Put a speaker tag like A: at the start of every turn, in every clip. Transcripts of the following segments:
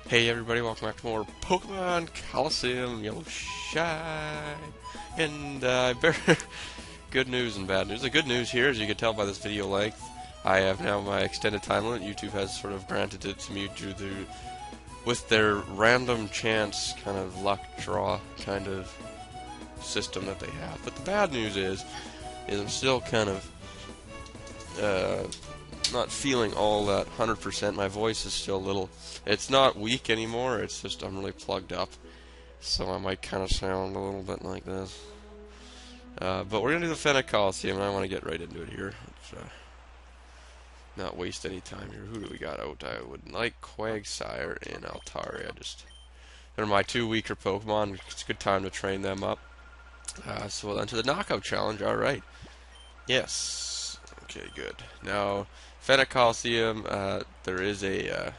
A: Hey everybody, welcome back to more Pokemon Colosseum Yellow Shy. And good news and bad news. The good news here, as you can tell by this video length, I have now my extended time limit. YouTube has sort of granted it to me due to, with their random chance kind of luck draw kind of system that they have. But the bad news is I'm still kind of not feeling all that 100%. My voice is still a little, it's not weak anymore, it's just I'm really plugged up, so I might kind of sound a little bit like this. But we're going to do the Phenac Colosseum, and I want to get right into it here. Let's not waste any time here. Who do we got out? I would like Quagsire and Altaria. They're my two weaker Pokemon. It's a good time to train them up. So we'll enter the knockout challenge. Alright. Yes. Okay, good. Now, Phenac Colosseum, there is a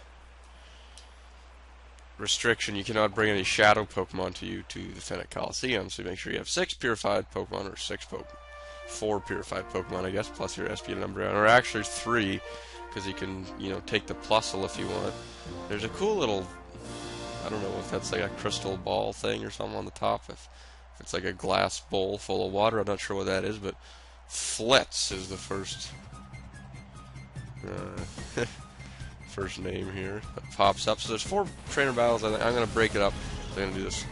A: restriction. You cannot bring any shadow Pokemon to the Phenac Colosseum, so make sure you have 6 purified Pokemon, or 4 purified Pokemon, I guess, plus your SP number, or actually 3, because you can, take the Plusle if you want. There's a cool little, I don't know if that's like a crystal ball thing or something on the top, if it's like a glass bowl full of water, I'm not sure what that is, but Flitz is the first first name here that pops up. So there's 4 trainer battles. I'm going to break it up. So I'm going to do this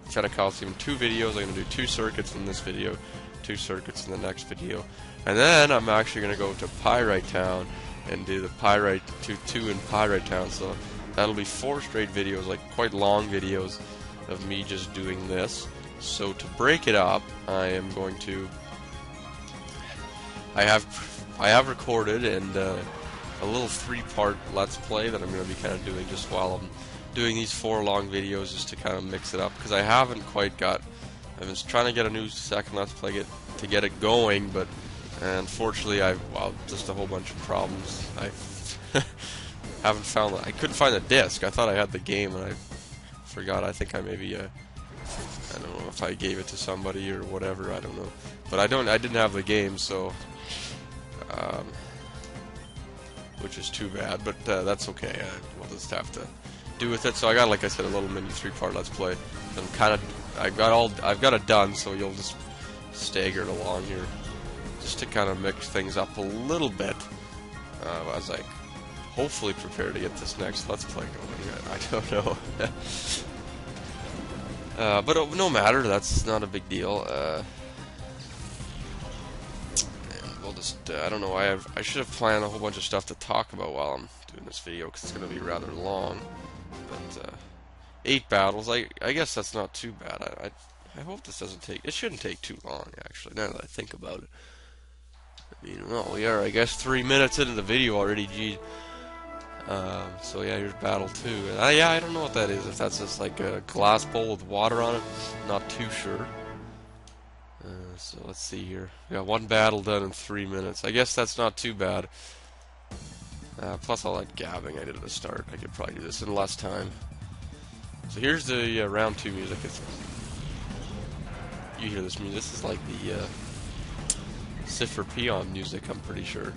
A: Phenac Colosseum 2 videos. I'm going to do 2 circuits in this video, 2 circuits in the next video, and then I'm actually going to go to Pyrite Town and do the Pyrite 2 in Pyrite Town. So that'll be 4 straight videos, like quite long videos of me just doing this. So to break it up, I am going to, I have recorded and a little 3-part Let's Play that I'm going to be kind of doing just while I'm doing these 4 long videos, just to kind of mix it up, because I haven't quite got, I've been trying to get a new second Let's Play to get it going, but unfortunately just a whole bunch of problems. I haven't found, I couldn't find the disc. I thought I had the game and I forgot. I think I maybe I don't know if I gave it to somebody or whatever, I don't know. But I didn't have the game, so which is too bad, but that's okay. We'll just have to do with it. So I got, like I said, a little mini 3-part Let's Play. I've got it done, so you'll just stagger it along here, just to kind of mix things up a little bit as I hopefully prepare to get this next Let's Play going. I don't know. But no matter, that's not a big deal. We'll just, I don't know, I should have planned a whole bunch of stuff to talk about while I'm doing this video, because it's going to be rather long. But 8 battles, I guess that's not too bad. I hope this doesn't take, it shouldn't take too long, actually, now that I think about it. I mean, well, we are, I guess, 3 minutes into the video already, gee. So yeah, here's battle 2. And yeah, I don't know what that is, if that's just like a glass bowl with water on it, not too sure. So let's see here. We got 1 battle done in 3 minutes. I guess that's not too bad. Plus all that gabbing I did at the start. I could probably do this in less time. So here's the round 2 music. You hear this music? This is like the Cipher Peon music, I'm pretty sure.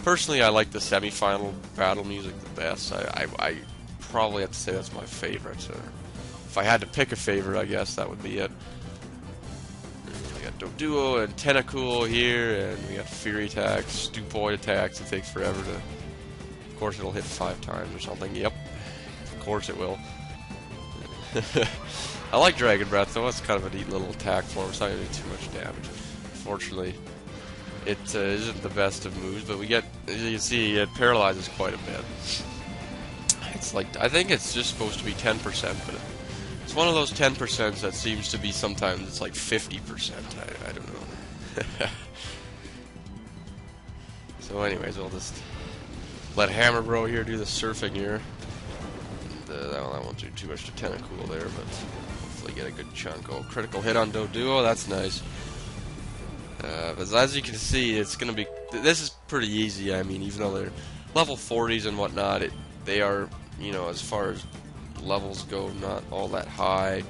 A: Personally, I like the semi-final battle music the best. I probably have to say that's my favorite. If I had to pick a favorite, I guess that would be it. We got Doduo and Tentacool here, and we got Fury attacks, Stupoid attacks. It takes forever to. Of course, it'll hit 5 times or something. Yep, of course it will. I like Dragon Breath, though. It's kind of a neat little attack form. It's not going to do too much damage. Unfortunately, it isn't the best of moves, but we get, as you can see, it paralyzes quite a bit. It's like, I think it's just supposed to be 10%, but it's one of those 10% that seems to be sometimes it's like 50%. I don't know. So anyways, we'll just let Hammer Bro here do the surfing here. And, that won't do too much to Tentacool there, but hopefully get a good chunk. Oh, critical hit on Doduo, that's nice. But as you can see, it's gonna be. This is pretty easy. I mean, even though they're level 40s and whatnot, they are, as far as levels go, not all that high.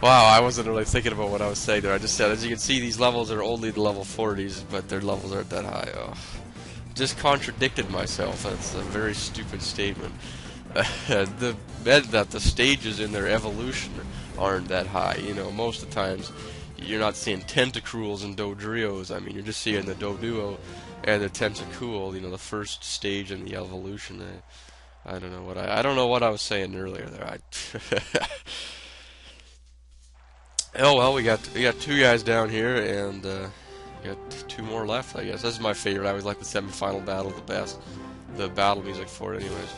A: Wow, I wasn't really thinking about what I was saying there. I just said, as you can see, these levels are only the level 40s, but their levels aren't that high. Oh. Just contradicted myself. That's a very stupid statement. The meant that the stages in their evolution aren't that high. You know, most of the times you're not seeing tentacruels and dodrios. I mean, you're just seeing the doduo and the tentacool. You know, the first stage in the evolution. I don't know what I don't know what I was saying earlier there. Oh well, we got two guys down here, and we got two more left. I guess this is my favorite. I always like the semifinal battle the best. The battle music for it, anyways.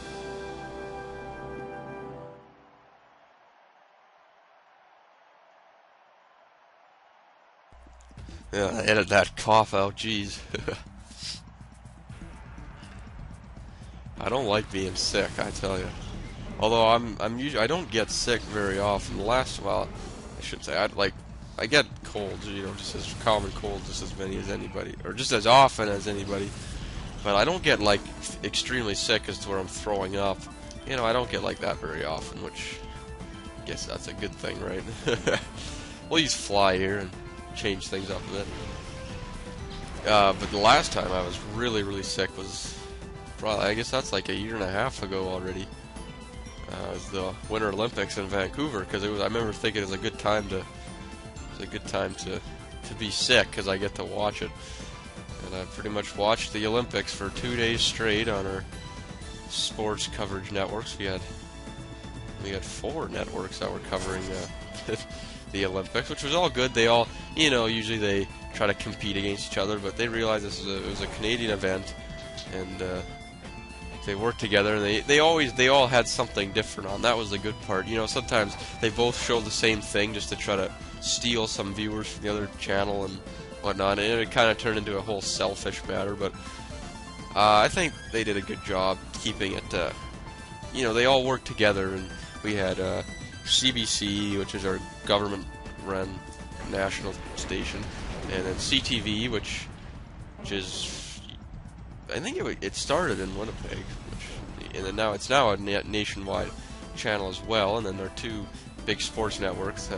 A: Yeah, edit that cough out. Jeez. I don't like being sick, I tell you. Although I'm usually I don't get sick very often. The last well, I shouldn't say I get colds, you know, just as common colds, just as many as anybody, or just as often as anybody. But I don't get like extremely sick as to where I'm throwing up. You know, I don't get like that very often, which I guess that's a good thing, right? We'll use fly here and change things up a bit. But the last time I was really, really sick was probably, I guess that's like a year and a half ago already. It was the Winter Olympics in Vancouver, because I remember thinking it was a good time to be sick because I get to watch it. And I pretty much watched the Olympics for 2 days straight on our sports coverage networks. We had 4 networks that were covering the Olympics, which was all good. They all, you know, usually they try to compete against each other, but they realized it was a Canadian event, and they worked together, and they all had something different on. That was the good part. You know, sometimes they both show the same thing just to try to steal some viewers from the other channel and whatnot, and it kind of turned into a whole selfish matter, but I think they did a good job keeping it, you know, they all worked together, and we had CBC, which is our government-run national station, and then CTV, which is, I think it started in Winnipeg, and then it's now a nationwide channel as well, and then there are 2 big sports networks,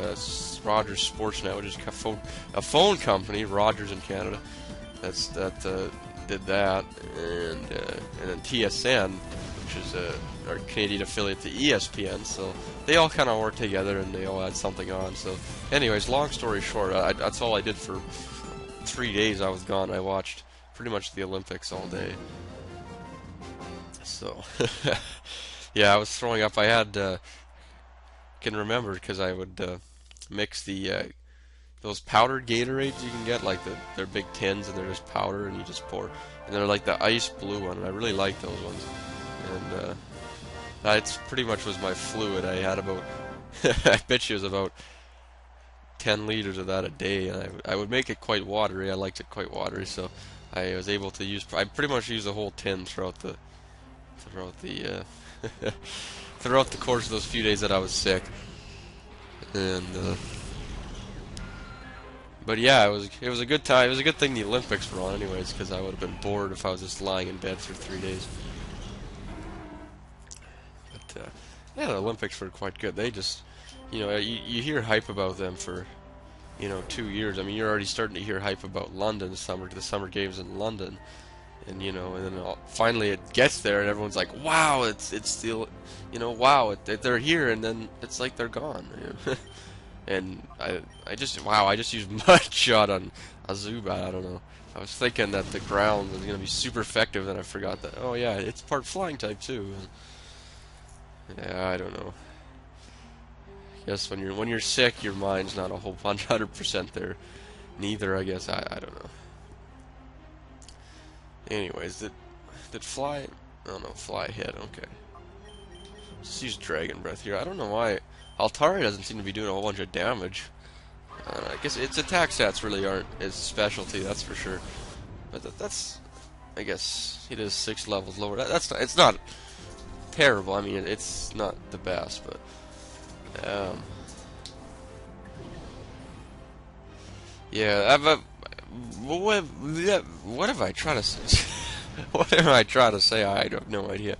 A: Rogers Sportsnet, which is a phone company, Rogers in Canada, that did that, and then TSN, which is our Canadian affiliate to ESPN. So they all kind of work together, and they all had something on. So, anyways, long story short, that's all I did for 3 days. I was gone. I watched pretty much the Olympics all day. So, yeah, I was throwing up. I had can remember because I would mix those powdered Gatorades you can get, like they're big tins and they're just powder and you just pour, and they're like the ice blue one, and I really like those ones. And that pretty much was my fluid. I had about I bet you it was about 10 liters of that a day, and I would make it quite watery. I liked it quite watery, so I was able to I pretty much used the whole tin throughout the throughout the course of those few days that I was sick. And but yeah, it was a good time. It was a good thing the Olympics were on, anyways, because I would have been bored if I was just lying in bed for 3 days. But yeah, the Olympics were quite good. They just, you know, you hear hype about them for, you know, 2 years. I mean, you're already starting to hear hype about London, the Summer Games in London, and you know, and then finally it gets there, and everyone's like, "Wow, it's still, you know, wow, they're here," and then it's like they're gone. You know? And I just used mud shot on a Zubat. I don't know. I was thinking that the ground was gonna be super effective, then I forgot that. Oh yeah, it's part flying type too. Yeah, I don't know. Guess when you're sick, your mind's not a whole 100% there. Neither, I guess. I don't know. Anyways, did fly? Oh no, fly hit. Okay. Just use Dragon Breath here. I don't know why Altari doesn't seem to be doing a whole bunch of damage. I guess its attack stats really aren't its specialty, that's for sure. But that's, I guess it is 6 levels lower. It's not terrible. I mean, it's not the best, but yeah. What have I tried to say? What am I trying to say? I have no idea.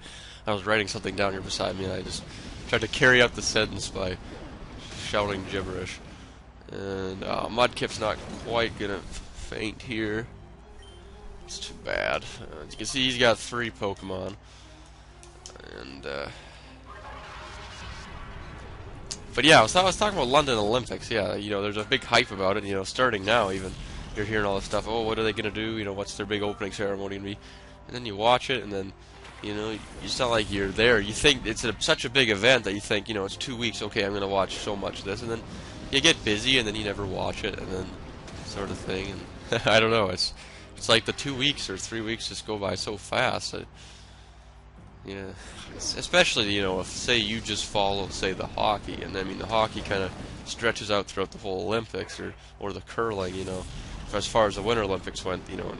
A: I was writing something down here beside me, and I just tried to carry out the sentence by shouting gibberish. And Mudkip's not quite gonna faint here. It's too bad. As you can see, he's got 3 Pokemon. And but yeah, I was talking about London Olympics. Yeah, you know, there's a big hype about it. You know, starting now, even you're hearing all this stuff. Oh, what are they gonna do? You know, what's their big opening ceremony gonna be? And then you watch it, and then, you know, it's not like you're there. You think it's such a big event that you think, you know, it's 2 weeks. Okay, I'm gonna watch so much of this, and then you get busy, and then you never watch it, and then sort of thing. And I don't know. It's like the 2 weeks or 3 weeks just go by so fast. Yeah, especially, you know, if, say, you just follow, say, the hockey, and I mean, the hockey kind of stretches out throughout the whole Olympics, or the curling, you know, as far as the Winter Olympics went, you know,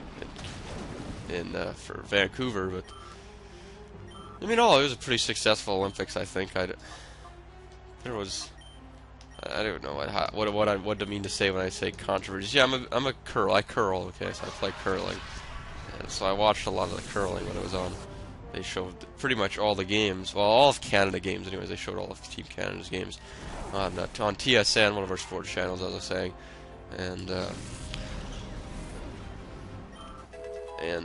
A: for Vancouver. But I mean, it was a pretty successful Olympics, I think. I don't know what I mean to say when I say controversy. Yeah, I'm a curl. I curl. Okay, so I play curling, and so I watched a lot of the curling when it was on. They showed pretty much all the games, well, all of Canada games, anyways. They showed all of Team Canada's games on TSN, one of our sports channels, as I was saying, and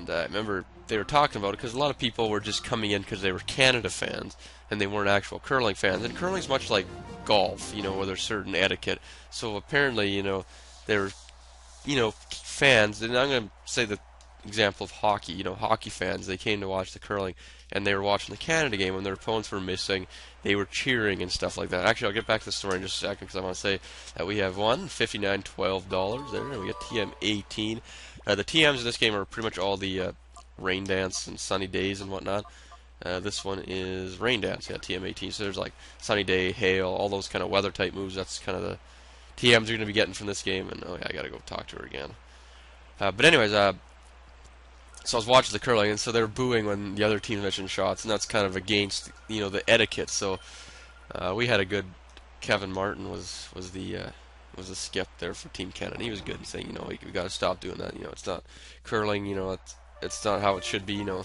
A: I remember they were talking about it because a lot of people were just coming in because they were Canada fans and they weren't actual curling fans. And curling's much like golf, you know, where there's certain etiquette. So apparently, you know, there were, you know, fans, and I'm going to say the example of hockey. You know, hockey fans, they came to watch the curling, and they were watching the Canada game when their opponents were missing. They were cheering and stuff like that. Actually, I'll get back to the story in just a second because I want to say that we have won $59.12 there, and we got TM 18. The TMs in this game are pretty much all the rain dance and sunny days and whatnot. This one is rain dance, yeah, TM 18. So there's like sunny day, hail, all those kind of weather type moves. That's kind of the TMs you're going to be getting from this game. And oh yeah, I got to go talk to her again. But anyways, so I was watching the curling, and so they were booing when the other team mentioned shots, and that's kind of against, you know, the etiquette. So we had a good. Kevin Martin was a skip there for Team Canada. He was good in saying, you know, we got to stop doing that. You know, it's not curling. You know, it's not how it should be. You know,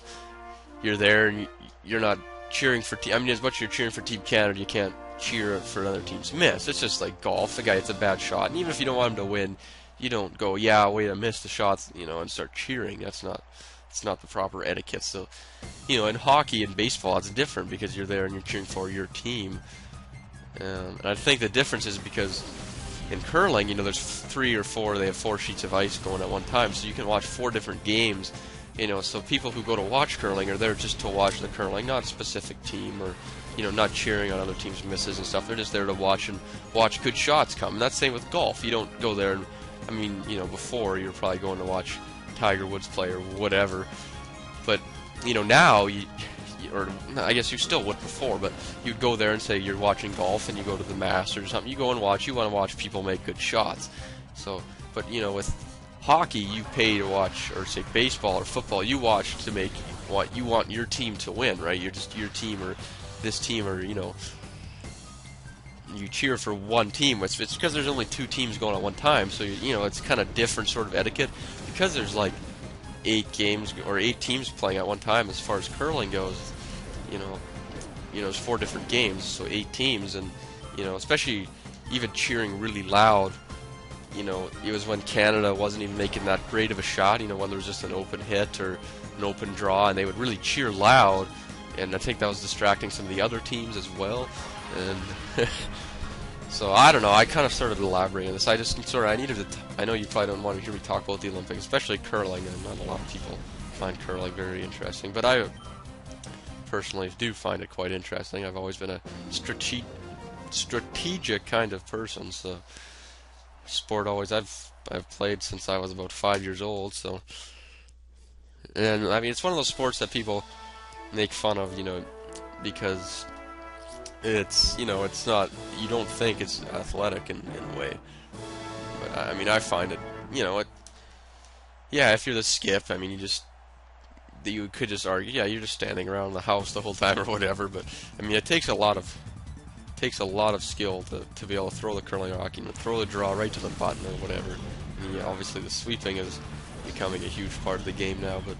A: you're there and you're not cheering for team. I mean, as much as you're cheering for Team Canada, you can't cheer for another team's miss. It's just like golf. The guy hits a bad shot, and even if you don't want him to win, you don't go, yeah, wait, I missed the shots, you know, and start cheering. It's not the proper etiquette. So, you know, in hockey and baseball, it's different because you're there and you're cheering for your team. And I think the difference is because in curling, you know, there's 3 or 4. They have 4 sheets of ice going at one time, so you can watch 4 different games. You know, so people who go to watch curling are there just to watch the curling, not a specific team, or, you know, not cheering on other teams' misses and stuff. They're just there to watch good shots come. And that's the same with golf. You don't go there and, I mean, you know, before you're probably going to watch Tiger Woods play or whatever, but, you know, now or I guess you still would before, but you'd go there and say you're watching golf and you go to the Masters or something. You go and watch. You want to watch people make good shots. So, but you know, with hockey, you pay to watch, or say baseball or football, you watch to make what you want your team to win, right? You're just your team or this team, or, you know, you cheer for one team. It's because there's only 2 teams going at one time, so you know, it's kind of different sort of etiquette because there's like 8 games or 8 teams playing at one time. As far as curling goes, you know, there's 4 different games, so 8 teams, and you know, especially even cheering really loud. You know, it was when Canada wasn't even making that great of a shot. You know, when there was just an open hit or an open draw, and they would really cheer loud, and I think that was distracting some of the other teams as well. And so I don't know. I kind of started elaborating on this. I just sort of I know you probably don't want to hear me talk about the Olympics, especially curling, and not a lot of people find curling very interesting, but I personally do find it quite interesting. I've always been a strategic kind of person, so sport always I've played since I was about 5 years old. So, and I mean, it's one of those sports that people make fun of, you know, because it's, you know, it's not, you don't think it's athletic in a way, but I mean, I find it, you know, yeah, if you're the skip, I mean, you could just argue, yeah, you're just standing around the house the whole time or whatever, but I mean, it takes a lot of skill to be able to throw the curling hockey and throw the draw right to the button or whatever. I mean, yeah, obviously the sweeping is becoming a huge part of the game now, but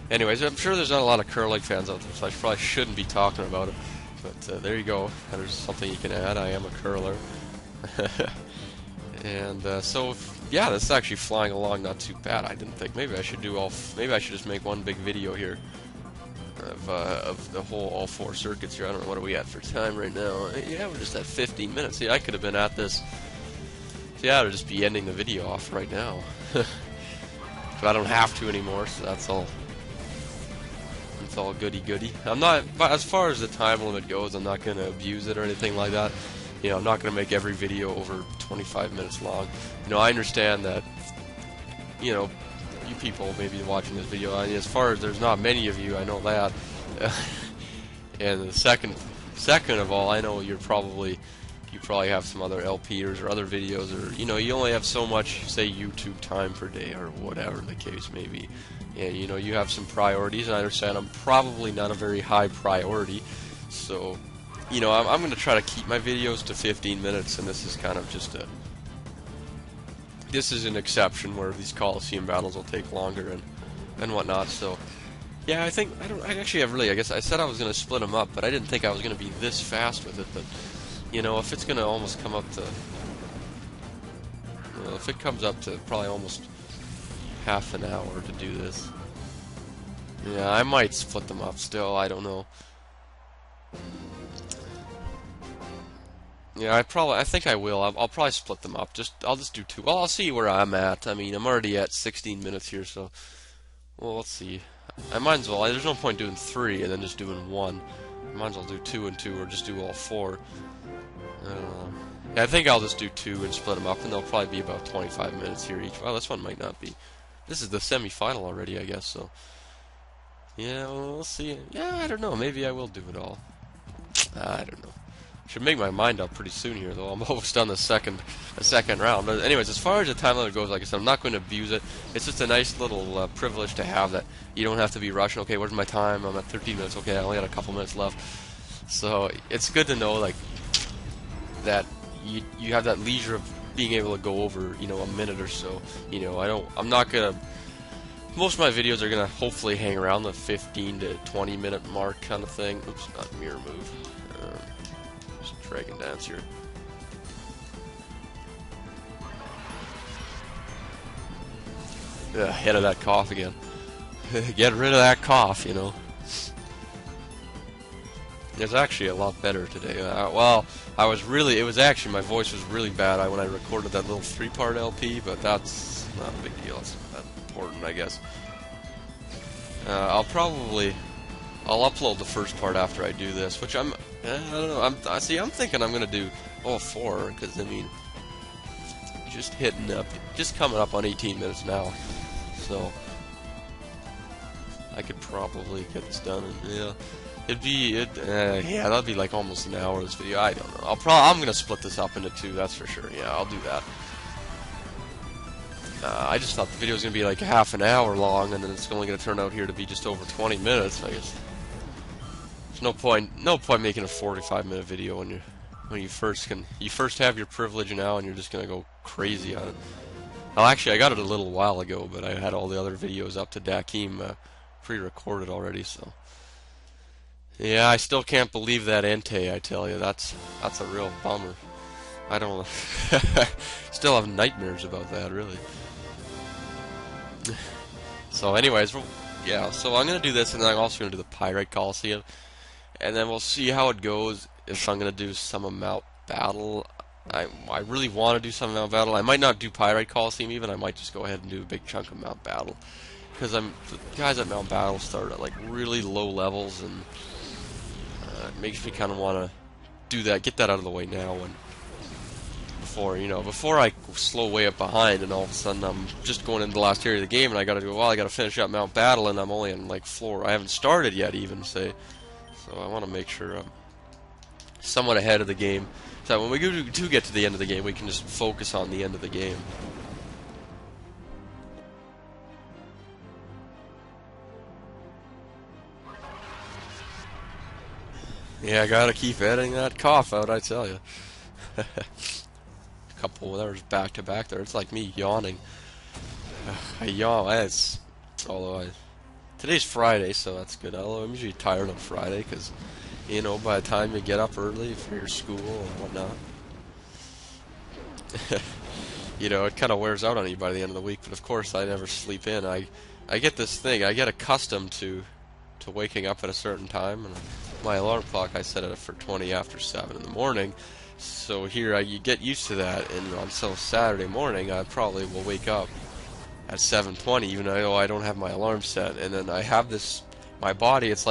A: anyways, I'm sure there's not a lot of curling fans out there, so I probably shouldn't be talking about it, but there you go. There's something you can add. I am a curler. And so yeah, this is actually flying along not too bad. I didn't think maybe I should do maybe I should just make one big video here of the whole all 4 circuits here. I don't know what are we at for time right now. Yeah, we're just at 15 minutes. See, I could have been at this. See, I would just be ending the video off right now. But I don't have to anymore, so that's all. It's all goody-goody. I'm not, but as far as the time limit goes, I'm not going to abuse it or anything like that. You know, I'm not going to make every video over 25 minutes long. You know, I understand that, you know, you people may be watching this video. I mean, as far as there's not many of you, I know that. And the second of all, I know you probably have some other LPers or other videos, or you know, you only have so much, say, YouTube time per day or whatever the case may be. And you know, you have some priorities, and I understand I'm probably not a very high priority, so you know, I'm going to try to keep my videos to 15 minutes, and this is kind of just this is an exception where these Colosseum battles will take longer and whatnot. So yeah, I guess I said I was going to split them up, but I didn't think I was going to be this fast with it. But you know, if it's going to almost come up to, well, if it comes up to probably almost half an hour to do this, yeah, I might split them up still. I don't know. Yeah, I think I will. I'll probably split them up. I'll just do 2. Well, I'll see where I'm at. I mean, I'm already at 16 minutes here, so well, let's see. I might as well. There's no point doing 3 and then just doing 1. I might as well do 2 and 2, or just do all 4. Yeah, I think I'll just do 2 and split them up, and they'll probably be about 25 minutes here each. Well, this one might not be. This is the semi-final already, I guess. So yeah, well, we'll see. Yeah, I don't know. Maybe I will do it all. I don't know. Should make my mind up pretty soon here, though. I'm almost done the second round. But anyways, as far as the time limit goes, like I said, I'm not going to abuse it. It's just a nice little privilege to have, that you don't have to be rushing. Okay, where's my time? I'm at 13 minutes. Okay, I only got a couple minutes left. So it's good to know, like, that you have that leisure of being able to go over, you know, a minute or so. You know, I'm not gonna. Most of my videos are gonna hopefully hang around the 15 to 20 minute mark kind of thing. Oops, not mirror move. Dragon dance here. Head of that cough again. Get rid of that cough, you know. It's actually a lot better today. Well, it was actually, my voice was really bad when I recorded that little 3-part LP, but that's not a big deal. It's not important, I guess. I'll upload the first part after I do this, which I don't know. I'm thinking I'm gonna do all 4, because I mean, just coming up on 18 minutes now, so I could probably get this done. And, yeah, yeah, that'd be like almost an hour. This video, I don't know. I'm gonna split this up into 2. That's for sure. Yeah, I'll do that. I just thought the video was gonna be like half an hour long, and then it's only gonna turn out here to be just over 20 minutes. I guess. No point making a 45-minute video when you first have your privilege now, and you're just gonna go crazy on it. Well, actually, I got it a little while ago, but I had all the other videos up to Dakim pre-recorded already. So yeah, I still can't believe that Entei. I tell you, that's a real bummer. I don't still have nightmares about that, really. So anyways, yeah, so I'm gonna do this, and then I'm also gonna do the Phenac Colosseum. And then we'll see how it goes. If I'm going to do some amount battle, I really want to do some amount battle. I might not do Phenac Colosseum even. I might just go ahead and do a big chunk of Mount Battle, because the guys at Mount Battle start at like really low levels, and it makes me kind of want to do that, get that out of the way now, and before I slow way up behind, and all of a sudden I'm just going into the last area of the game, and I got to finish up Mount Battle, and I'm only in like floor. I haven't started yet, even say. So I want to make sure I'm somewhat ahead of the game, so that when we do get to the end of the game, we can just focus on the end of the game. Yeah, I gotta keep editing that cough out, I tell you. A couple of hours back to back there. It's like me yawning. I yawn. Today's Friday, so that's good. Although I'm usually tired on Friday, because, you know, by the time you get up early for your school and whatnot. You know, it kind of wears out on you by the end of the week. But of course, I never sleep in. I get this thing. I get accustomed to waking up at a certain time, and my alarm clock I set it for 20 after 7 in the morning. So here you get used to that, and on Saturday morning I probably will wake up at 7:20, even though I don't have my alarm set, and then I have this. My body, it's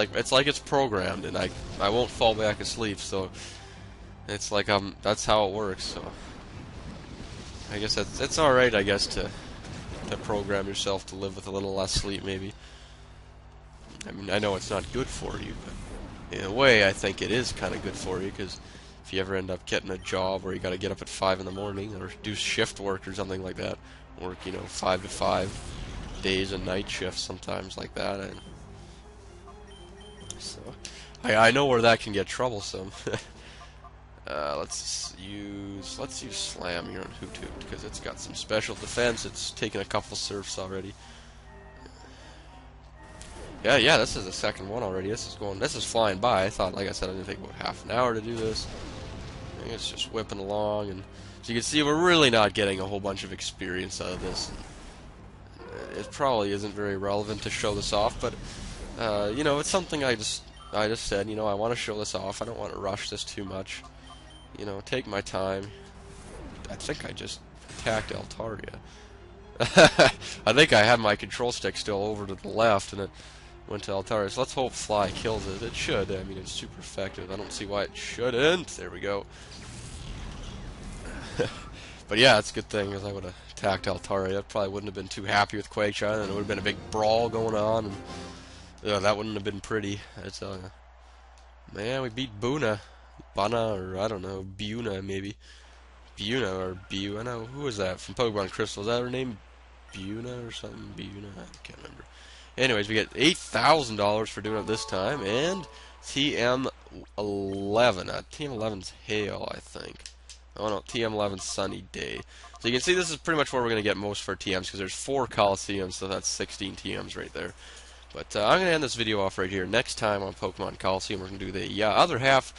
A: programmed, and I won't fall back asleep. So it's like that's how it works. So I guess it's all right. I guess to program yourself to live with a little less sleep, maybe. I mean, I know it's not good for you, but in a way, I think it is kind of good for you, because if you ever end up getting a job where you got to get up at 5 in the morning, or do shift work or something like that, work, 5 to 5 days and night shifts sometimes like that, and so I know where that can get troublesome. Let's use Slam here on Hoothoot, because it's got some special defense. It's taken a couple surfs already. Yeah, this is the second one already. This is flying by. I thought, like I said, it would take about half an hour to do this. I think it's just whipping along, and so you can see we're really not getting a whole bunch of experience out of this. It probably isn't very relevant to show this off, but it's something I just said, I want to show this off. I don't want to rush this too much. Take my time. I think I just attacked Altaria. I think I have my control stick still over to the left, and it went to Altaria. So let's hope Fly kills it. It should. I mean, it's super effective. I don't see why it shouldn't. There we go. But yeah, it's a good thing, because I would have attacked Altaria. I probably wouldn't have been too happy with Quake-chan, and it would have been a big brawl going on, and that wouldn't have been pretty. Man, we beat Buna. Bana, or I don't know, Buna maybe. Buna or Buna. Who was that from Pokemon Crystal? Is that her name? Buna or something? Buna? I can't remember. Anyways, we get $8,000 for doing it this time, and TM11. TM11's Hail, I think. Oh no, TM11's Sunny Day. So you can see this is pretty much where we're going to get most for TMs, because there's 4 Colosseums, so that's 16 TMs right there. But I'm going to end this video off right here. Next time on Pokemon Colosseum, we're going to do the other half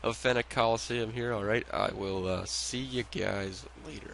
A: of Phenac Colosseum here. Alright, I will see you guys later.